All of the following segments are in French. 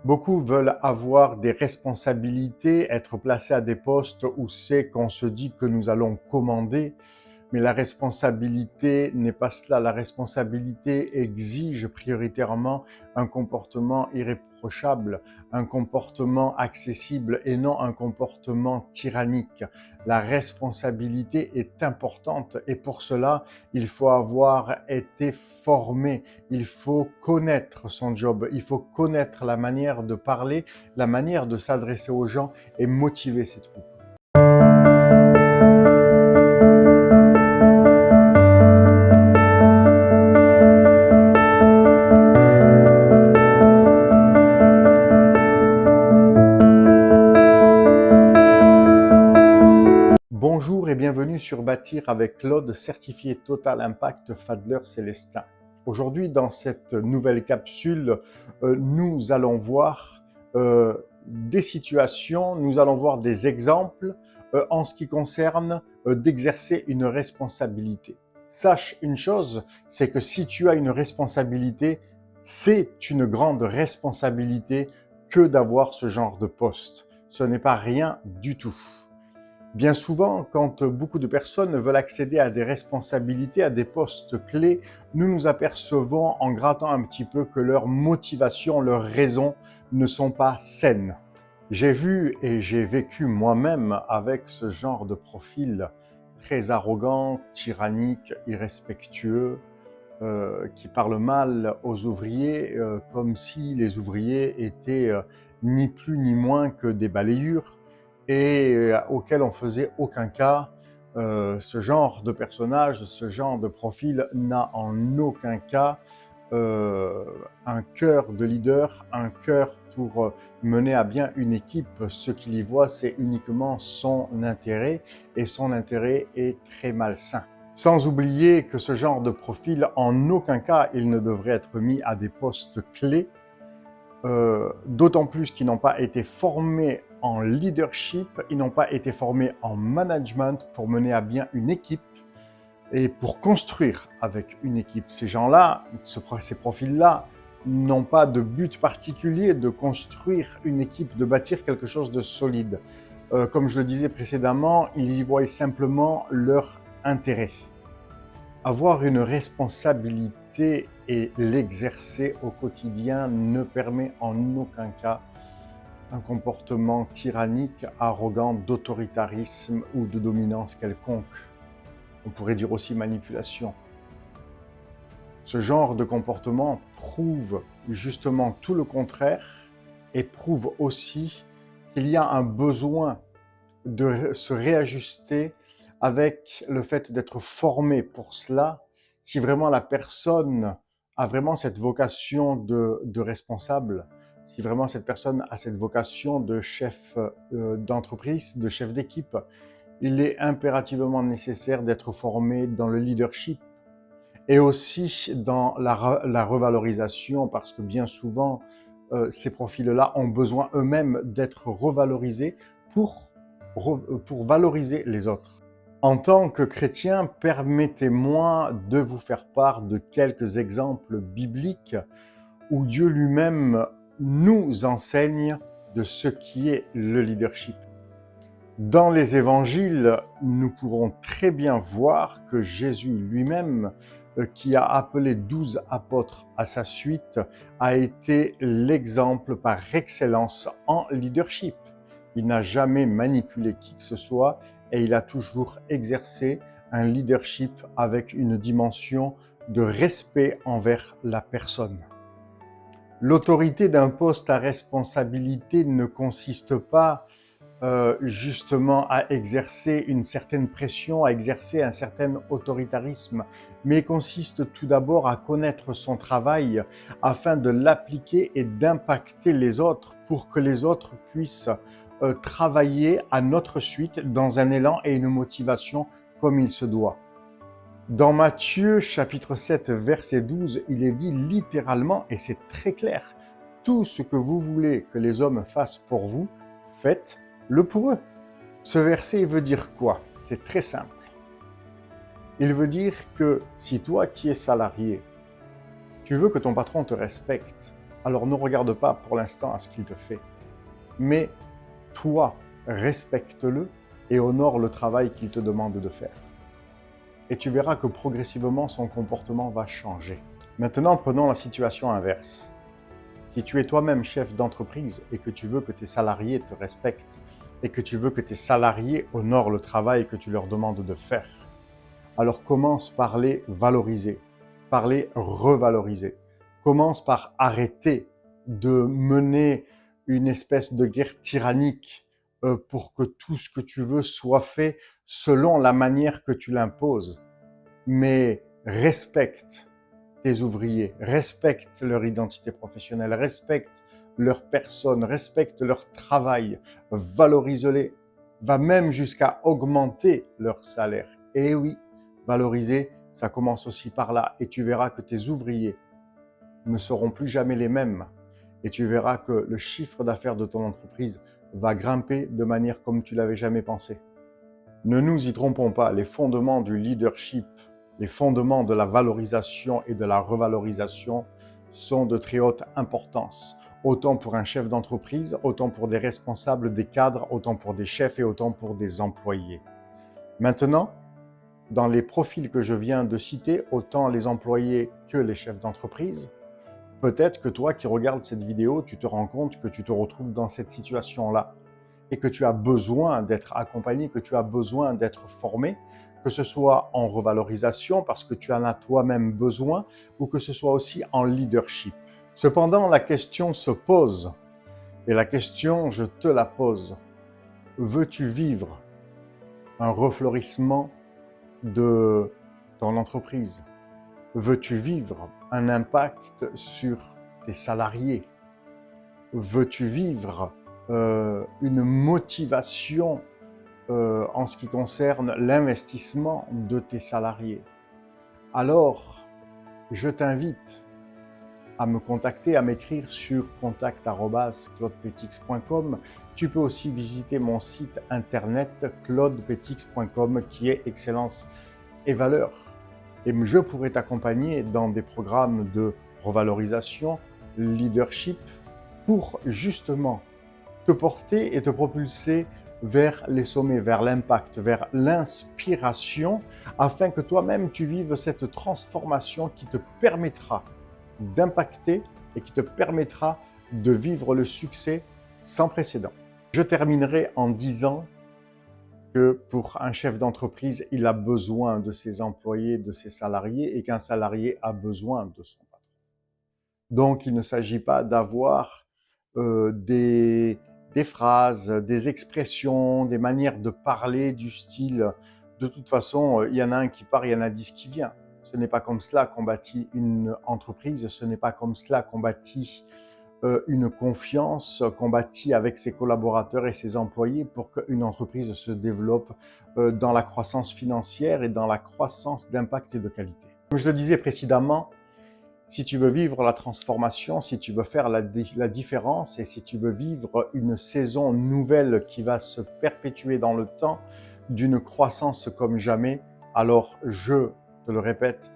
Beaucoup veulent avoir des responsabilités, être placés à des postes où c'est qu'on se dit que nous allons commander, mais la responsabilité n'est pas cela. La responsabilité exige prioritairement un comportement irréprochable, un comportement accessible et non un comportement tyrannique. La responsabilité est importante et pour cela, il faut avoir été formé, il faut connaître son job, il faut connaître la manière de parler, la manière de s'adresser aux gens et motiver ses troupes. Bonjour et bienvenue sur Bâtir avec Claude, certifié Total Impact Fadler Célestin. Aujourd'hui, dans cette nouvelle capsule, nous allons voir des situations, nous allons voir des exemples en ce qui concerne d'exercer une responsabilité. Sache une chose, c'est que si tu as une responsabilité, c'est une grande responsabilité que d'avoir ce genre de poste. Ce n'est pas rien du tout. Bien souvent, quand beaucoup de personnes veulent accéder à des responsabilités, à des postes clés, nous nous apercevons en grattant un petit peu que leurs motivations, leurs raisons ne sont pas saines. J'ai vu et j'ai vécu moi-même avec ce genre de profil très arrogant, tyrannique, irrespectueux, qui parle mal aux ouvriers comme si les ouvriers étaient ni plus ni moins que des balayures et auquel on faisait aucun cas. Ce genre de personnage, ce genre de profil n'a en aucun cas un cœur de leader, un cœur pour mener à bien une équipe. Ce qu'il y voit, c'est uniquement son intérêt et son intérêt est très malsain. Sans oublier que ce genre de profil, en aucun cas, il ne devrait être mis à des postes clés, d'autant plus qu'ils n'ont pas été formés en leadership, ils n'ont pas été formés en management pour mener à bien une équipe et pour construire avec une équipe. Ces gens-là, ces profils-là, n'ont pas de but particulier de construire une équipe, de bâtir quelque chose de solide. Comme je le disais précédemment, ils y voient simplement leur intérêt. Avoir une responsabilité et l'exercer au quotidien ne permet en aucun cas un comportement tyrannique, arrogant, d'autoritarisme ou de dominance quelconque. On pourrait dire aussi manipulation. Ce genre de comportement prouve justement tout le contraire et prouve aussi qu'il y a un besoin de se réajuster avec le fait d'être formé pour cela. Si vraiment la personne a vraiment cette vocation de responsable, si vraiment cette personne a cette vocation de chef d'entreprise, de chef d'équipe, il est impérativement nécessaire d'être formé dans le leadership et aussi dans la revalorisation, parce que bien souvent, ces profils-là ont besoin eux-mêmes d'être revalorisés pour valoriser les autres. En tant que chrétien, permettez-moi de vous faire part de quelques exemples bibliques où Dieu lui-même nous enseigne de ce qui est le leadership. Dans les évangiles, nous pourrons très bien voir que Jésus lui-même, qui a appelé 12 apôtres à sa suite, a été l'exemple par excellence en leadership. Il n'a jamais manipulé qui que ce soit et il a toujours exercé un leadership avec une dimension de respect envers la personne. L'autorité d'un poste à responsabilité ne consiste pas justement à exercer une certaine pression, à exercer un certain autoritarisme, mais consiste tout d'abord à connaître son travail afin de l'appliquer et d'impacter les autres pour que les autres puissent travailler à notre suite dans un élan et une motivation comme il se doit. Dans Matthieu chapitre 7 verset 12, il est dit littéralement, et c'est très clair, tout ce que vous voulez que les hommes fassent pour vous, faites-le pour eux. Ce verset veut dire quoi? C'est très simple. Il veut dire que si toi qui es salarié, tu veux que ton patron te respecte, alors ne regarde pas pour l'instant à ce qu'il te fait. Mais toi, respecte-le et honore le travail qu'il te demande de faire. Et tu verras que progressivement, son comportement va changer. Maintenant, prenons la situation inverse. Si tu es toi-même chef d'entreprise et que tu veux que tes salariés te respectent et que tu veux que tes salariés honorent le travail que tu leur demandes de faire, alors commence par les valoriser, par les revaloriser. Commence par arrêter de mener une espèce de guerre tyrannique pour que tout ce que tu veux soit fait selon la manière que tu l'imposes. Mais respecte tes ouvriers, respecte leur identité professionnelle, respecte leur personne, respecte leur travail, valorise-les, va même jusqu'à augmenter leur salaire. Et oui, valoriser, ça commence aussi par là. Et tu verras que tes ouvriers ne seront plus jamais les mêmes. Et tu verras que le chiffre d'affaires de ton entreprise va grimper de manière comme tu l'avais jamais pensé. Ne nous y trompons pas, les fondements du leadership, les fondements de la valorisation et de la revalorisation sont de très haute importance. Autant pour un chef d'entreprise, autant pour des responsables, des cadres, autant pour des chefs et autant pour des employés. Maintenant, dans les profils que je viens de citer, autant les employés que les chefs d'entreprise, peut-être que toi qui regardes cette vidéo, tu te rends compte que tu te retrouves dans cette situation-là et que tu as besoin d'être accompagné, que tu as besoin d'être formé, que ce soit en revalorisation parce que tu en as toi-même besoin ou que ce soit aussi en leadership. Cependant, la question se pose et la question, je te la pose. Veux-tu vivre un refleurissement de ton entreprise? Veux-tu vivre un impact sur tes salariés? Veux-tu vivre une motivation en ce qui concerne l'investissement de tes salariés? Alors, je t'invite à me contacter, à m'écrire sur contact@claudepetix.com. Tu peux aussi visiter mon site internet claudepetix.com qui est Excellence et Valeur. Et je pourrais t'accompagner dans des programmes de revalorisation, leadership, pour justement te porter et te propulser vers les sommets, vers l'impact, vers l'inspiration, afin que toi-même tu vives cette transformation qui te permettra d'impacter et qui te permettra de vivre le succès sans précédent. Je terminerai en disant que pour un chef d'entreprise, il a besoin de ses employés, de ses salariés, et qu'un salarié a besoin de son patron. Donc, il ne s'agit pas d'avoir des phrases, des expressions, des manières de parler du style « de toute façon, il y en a un qui part, il y en a 10 qui viennent ». Ce n'est pas comme cela qu'on bâtit une entreprise, ce n'est pas comme cela qu'on bâtit une confiance, qu'on bâtit avec ses collaborateurs et ses employés pour qu'une entreprise se développe dans la croissance financière et dans la croissance d'impact et de qualité. Comme je le disais précédemment, si tu veux vivre la transformation, si tu veux faire la différence et si tu veux vivre une saison nouvelle qui va se perpétuer dans le temps, d'une croissance comme jamais, alors je te le répète,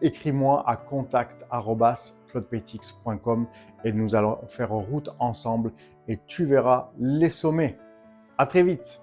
écris-moi à contact@claudepetix.com et nous allons faire route ensemble et tu verras les sommets. À très vite!